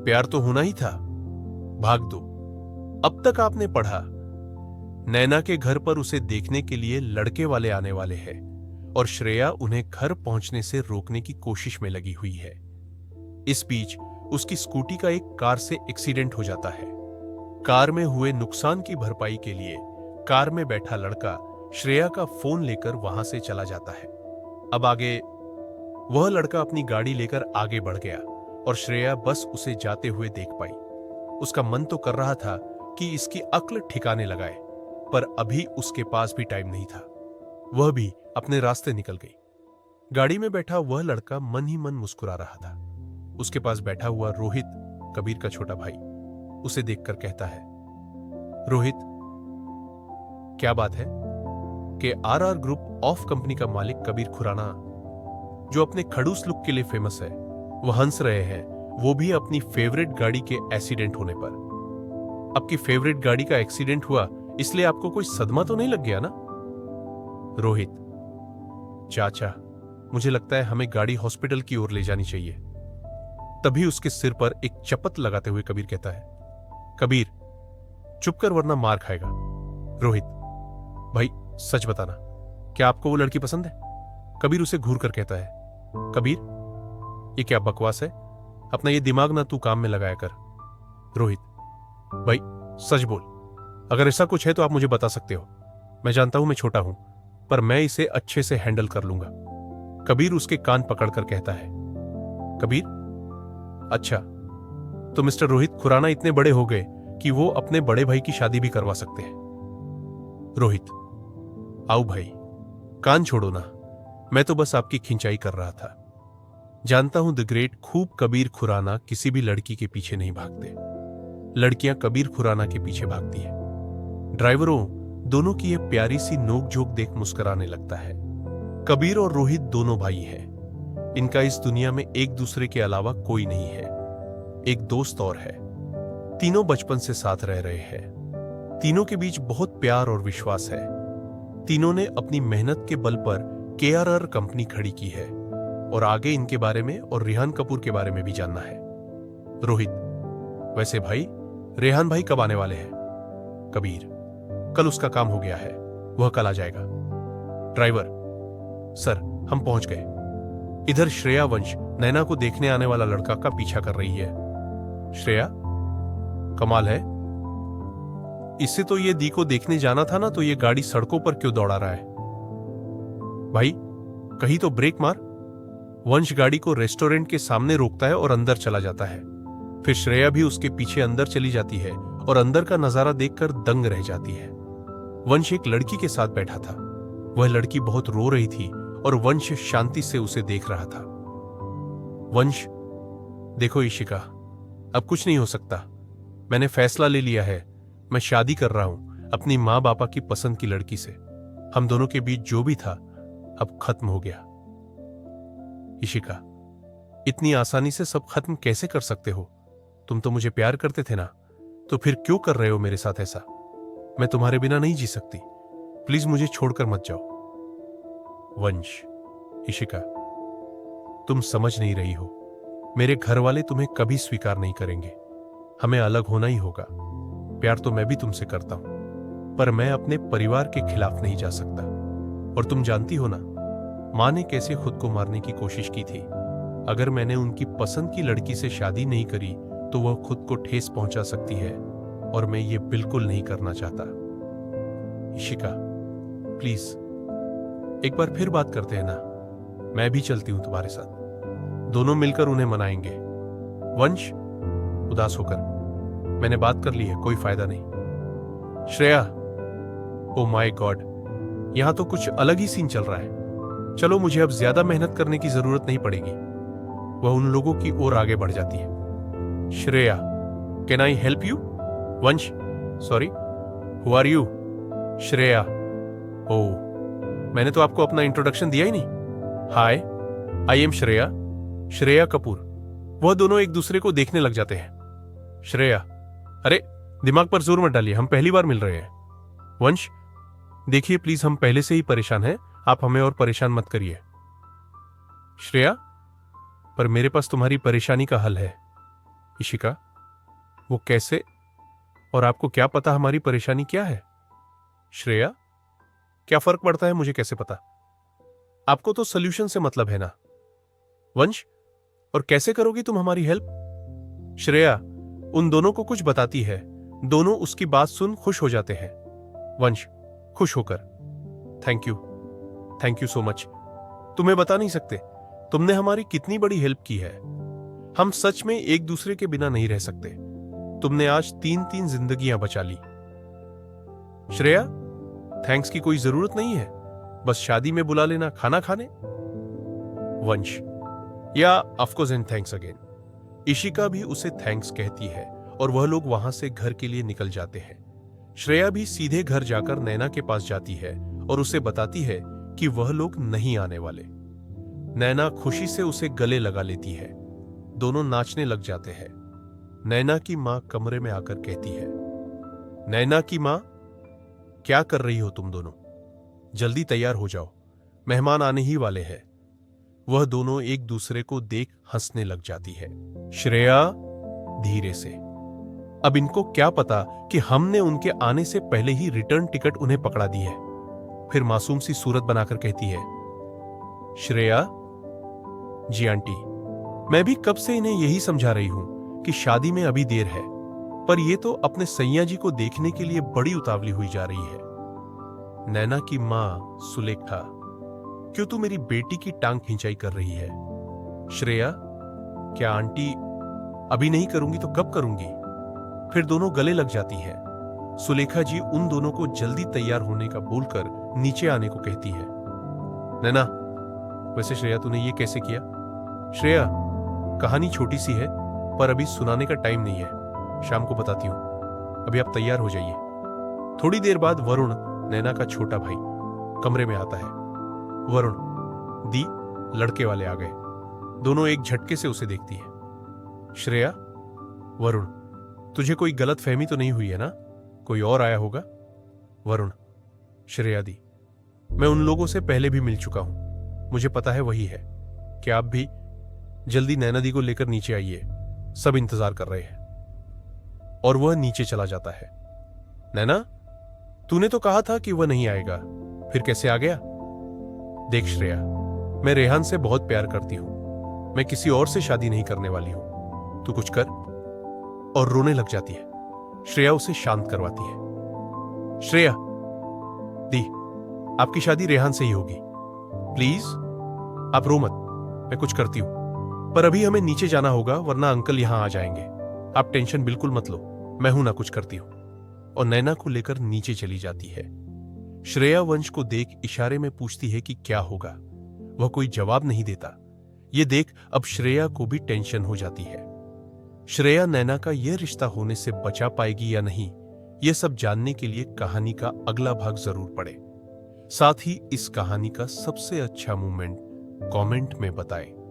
प्यार तो होना ही था। भाग दो। अब तक आपने पढ़ा, नैना के घर पर उसे देखने के लिए लड़के वाले आने वाले हैं और श्रेया उन्हें घर पहुंचने से रोकने की कोशिश में लगी हुई है। इस बीच उसकी स्कूटी का एक कार से एक्सीडेंट हो जाता है। कार में हुए नुकसान की भरपाई के लिए कार में बैठा लड़का श्रेया का फोन लेकर वहां से चला जाता है। अब आगे वह लड़का अपनी गाड़ी लेकर आगे बढ़ गया और श्रेया बस उसे जाते हुए देख पाई। उसका मन तो कर रहा था कि इसकी अक्ल ठिकाने लगाए, पर अभी उसके पास भी टाइम नहीं था। वह भी अपने रास्ते निकल गई। गाड़ी में बैठा वह लड़का मन ही मन मुस्कुरा रहा था। उसके पास बैठा हुआ रोहित, कबीर का छोटा भाई, उसे देखकर कहता है, रोहित, क्या बात है कि आरआर ग्रुप ऑफ कंपनी का मालिक कबीर खुराना, जो अपने खड़ूस लुक के लिए फेमस है, वह हंस रहे हैं, वो भी अपनी फेवरेट गाड़ी के एक्सीडेंट होने पर। आपकी फेवरेट गाड़ी का एक्सीडेंट हुआ इसलिए आपको कोई सदमा तो नहीं लग गया ना? रोहित, चाचा, मुझे लगता है हमें गाड़ी हॉस्पिटल की ओर ले जानी चाहिए। तभी उसके सिर पर एक चपत लगाते हुए कबीर कहता है, कबीर, चुप कर वरना मार खाएगा। रोहित, भाई सच बताना, क्या आपको वो लड़की पसंद है? कबीर उसे घूर कर कहता है, कबीर, ये क्या बकवास है? अपना ये दिमाग ना तू काम में लगाया कर। रोहित, भाई सच बोल, अगर ऐसा कुछ है तो आप मुझे बता सकते हो। मैं जानता हूं मैं छोटा हूं, पर मैं इसे अच्छे से हैंडल कर लूंगा। कबीर उसके कान पकड़कर कहता है, कबीर, अच्छा, तो मिस्टर रोहित खुराना इतने बड़े हो गए कि वो अपने बड़े भाई की शादी भी करवा सकते हैं। रोहित, आओ भाई, कान छोड़ो ना, मैं तो बस आपकी खिंचाई कर रहा था। जानता हूं द ग्रेट खूब कबीर खुराना किसी भी लड़की के पीछे नहीं भागते, लड़कियां कबीर खुराना के पीछे भागती है। ड्राइवरों दोनों की यह प्यारी सी नोक-झोंक देख मुस्कुराने लगता है। कबीर और रोहित दोनों भाई हैं। इनका इस दुनिया में एक दूसरे के अलावा कोई नहीं है। एक दोस्त और है। तीनों बचपन से साथ रह रहे हैं। तीनों के बीच बहुत प्यार और विश्वास है। तीनों ने अपनी मेहनत के बल पर केआरआर कंपनी खड़ी की है और आगे इनके बारे में और रेहान कपूर के बारे में भी जानना है। रोहित, वैसे भाई, रेहान भाई कब आने वाले हैं? कबीर, कल उसका काम हो गया है, वह कल आ जाएगा। ड्राइवर, सर, हम पहुंच गए। इधर श्रेया वंश नैना को देखने आने वाला लड़का का पीछा कर रही है। श्रेया, कमाल है, इससे तो ये दी को देखने जाना था ना, तो ये गाड़ी सड़कों पर क्यों दौड़ा रहा है? भाई, कहीं तो ब्रेक मार। वंश गाड़ी को रेस्टोरेंट के सामने रोकता है और अंदर चला जाता है। फिर श्रेया भी उसके पीछे अंदर चली जाती है और अंदर का नजारा देखकर दंग रह जाती है। वंश एक लड़की के साथ बैठा था। वह लड़की बहुत रो रही थी और वंश शांति से उसे देख रहा था। वंश, देखो इशिका, अब कुछ नहीं हो सकता। मैंने फैसला ले लिया है। मैं शादी कर रहा हूं अपनी मां बापा की पसंद की लड़की से। हम दोनों के बीच जो भी था अब खत्म हो गया। इशिका, इतनी आसानी से सब खत्म कैसे कर सकते हो? तुम तो मुझे प्यार करते थे ना, तो फिर क्यों कर रहे हो मेरे साथ ऐसा? मैं तुम्हारे बिना नहीं जी सकती। प्लीज मुझे छोड़कर मत जाओ। वंश, इशिका, तुम समझ नहीं रही हो। मेरे घर वाले तुम्हें कभी स्वीकार नहीं करेंगे। हमें अलग होना ही होगा। प्यार तो मैं भी तुमसे करता हूं, पर मैं अपने परिवार के खिलाफ नहीं जा सकता। और तुम जानती हो ना, मां ने कैसे खुद को मारने की कोशिश की थी। अगर मैंने उनकी पसंद की लड़की से शादी नहीं करी तो वह खुद को ठेस पहुंचा सकती है, और मैं ये बिल्कुल नहीं करना चाहता। इशिका, प्लीज एक बार फिर बात करते हैं ना। मैं भी चलती हूं तुम्हारे साथ। दोनों मिलकर उन्हें मनाएंगे। वंश, उदास होकर, मैंने बात कर ली है, कोई फायदा नहीं। श्रेया, ओ माय गॉड, यहां तो कुछ अलग ही सीन चल रहा है। चलो, मुझे अब ज्यादा मेहनत करने की जरूरत नहीं पड़ेगी। वह उन लोगों की ओर आगे बढ़ जाती है। Shreya, can I help you? Vansh, sorry, who are you? Shreya, oh, मैंने तो आपको अपना इंट्रोडक्शन दिया ही नहीं। Hi, I am Shreya, Shreya Kapoor. वह दोनों एक दूसरे को देखने लग जाते हैं। श्रेया, अरे दिमाग पर जोर मत डालिए, हम पहली बार मिल रहे हैं। वंश, देखिए प्लीज, हम पहले से ही परेशान हैं, आप हमें और परेशान मत करिए। श्रेया, पर मेरे पास तुम्हारी परेशानी का हल है। इशिका, वो कैसे? और आपको क्या पता हमारी परेशानी क्या है? श्रेया, क्या फर्क पड़ता है मुझे कैसे पता? आपको तो सोल्यूशन से मतलब है ना? वंश, और कैसे करोगी तुम हमारी हेल्प? श्रेया उन दोनों को कुछ बताती है। दोनों उसकी बात सुन खुश हो जाते हैं। वंश खुश होकर, थैंक यू सो मच। तुम्हें बता नहीं सकते तुमने हमारी कितनी बड़ी हेल्प की है। हम सच में एक दूसरे के बिना नहीं रह सकते। तुमने आज 3 जिंदगियां बचा ली। श्रेया, थैंक्स की कोई जरूरत नहीं है, बस शादी में बुला लेना खाना खाने। वंश, या of course and thanks again. Ishika भी उसे थैंक्स कहती है और वह लोग वहां से घर के लिए निकल जाते हैं। श्रेया भी सीधे घर जाकर नैना के पास जाती है और उसे बताती है कि वह लोग नहीं आने वाले। नैना खुशी से उसे गले लगा लेती है। दोनों नाचने लग जाते हैं। नैना की मां कमरे में आकर कहती है, नैना की मां, क्या कर रही हो तुम दोनों? जल्दी तैयार हो जाओ, मेहमान आने ही वाले हैं। वह दोनों एक दूसरे को देख हंसने लग जाती है। श्रेया धीरे से, अब इनको क्या पता कि हमने उनके आने से पहले ही रिटर्न टिकट उन्हें पकड़ा दी है। फिर मासूम सी सूरत बनाकर कहती है, श्रेया, जी आंटी, मैं भी कब से इन्हें यही समझा रही हूं कि शादी में अभी देर है, पर ये तो अपने सैया जी को देखने के लिए बड़ी उतावली हुई जा रही है। नैना की मां सुलेखा, क्यों तू मेरी बेटी की टांग खिंचाई कर रही है? श्रेया, क्या आंटी अभी नहीं करूंगी तो कब करूंगी? फिर दोनों गले लग जाती हैं। सुलेखा जी उन दोनों को जल्दी तैयार होने का बोलकर नीचे आने को कहती है। नैना, वैसे श्रेया तूने ये कैसे किया? श्रेया, कहानी छोटी सी है पर अभी सुनाने का टाइम नहीं है, शाम को बताती हूं। अभी आप तैयार हो जाइए। थोड़ी देर बाद वरुण, नैना का छोटा भाई, कमरे में आता है। वरुण, दी, लड़के वाले आ गए। दोनों एक झटके से उसे देखती है। श्रेया, वरुण, तुझे कोई गलत फहमी तो नहीं हुई है ना? कोई और आया होगा? वरुण, श्रेया दी, मैं उन लोगों से पहले भी मिल चुका हूं, मुझे पता है वही है। क्या आप भी जल्दी नैना दी को लेकर नीचे आइए, सब इंतजार कर रहे हैं। और वह नीचे चला जाता है। नैना, तूने तो कहा था कि वह नहीं आएगा, फिर कैसे आ गया? देख श्रेया, मैं रेहान से बहुत प्यार करती हूं, मैं किसी और से शादी नहीं करने वाली हूं, तू कुछ कर। और रोने लग जाती है। श्रेया उसे शांत करवाती है। श्रेया दी, आपकी शादी रेहान से ही होगी, प्लीज आप रो मत, मैं कुछ करती हूं। पर अभी हमें नीचे जाना होगा वरना अंकल यहां आ जाएंगे। आप टेंशन बिल्कुल मत लो, मैं हूं ना, कुछ करती हूं। और नैना को लेकर नीचे चली जाती है। श्रेया वंश को देख इशारे में पूछती है कि क्या होगा। वह कोई जवाब नहीं देता। यह देख अब श्रेया को भी टेंशन हो जाती है। श्रेया नैना का यह रिश्ता होने से बचा पाएगी या नहीं, यह सब जानने के लिए कहानी का अगला भाग जरूर पढ़ें। साथ ही इस कहानी का सबसे अच्छा मोमेंट कमेंट में बताएं।